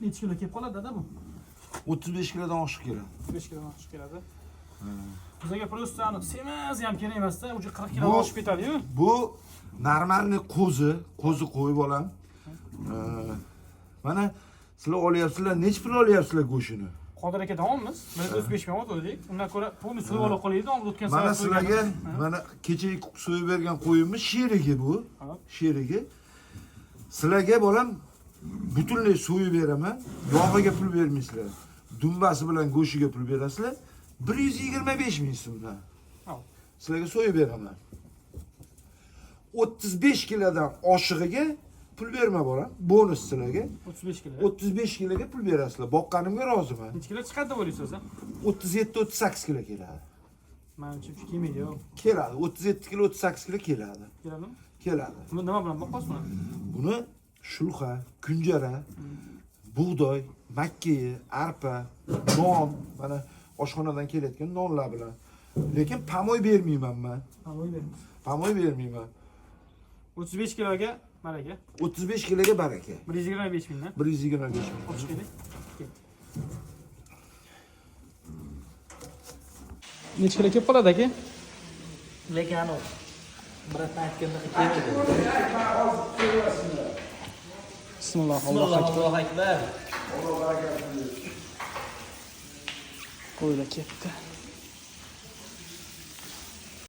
Necha kilo kelib qoladi dada bu? 35 kilodan oshiq keladi. 5 kilodan oshib keladi. Bizga просто semiz ham kerak emas-da, uje 40 kilo oshib ketadi-yu. Bu normalniy qo'zi qo'yib olam. Mana sizlar olyapsizlar, necha pul olyapsizlar go'shini? Qodir aka davomimiz. Biz o'zbek ham o'tdik. Undan ko'ra pulni so'yib ola qolaydi, o'tgan safar. Mana sizlarga mana kechagi so'yib bergan qo'yimiz sherigi bu. Sherigi. Sizlarga bolam butunlay so'yib beraman. Yog'iga pul bermaysizlar. Dumbasi bilan go'shiga pul berasizlar. 125 ming so'mdan. Sizlarga so'yib beraman. 35 kilodan oshig'iga pul berma bolam. Bonus sizlarga. 35 kilo. 35 kiloga pul berasizlar. Boqqanimga roziman. Necha kilo chiqadi deb o'ylaysiz? 37-38 kilo keladi. Menimcha kelmaydi-yu. Keladi. 37 kilo, 38 kilo keladi. Keladimi? Keladi. Buni nima bilan boqqasiz buni? Buni shulxa, kunjara, bug'doy, makkayi, arpa, non, mana oshxonadan kelayotgan nonlar bilan. Lekin pamoy bermayman men. Pamoy beramiz. Pamoy bermayman. 35 kiloga baraka. 35 kiloga baraka. 125 mingdan. 125 ming. Olib keling. Necha kilo kelib qoladi aka? Lekin anu biratdan aytganda kelmaydi. Bismillah, Allohu akbar. Allohu akbar. Alloh barakatini bersin. Qo'ylar ketdi.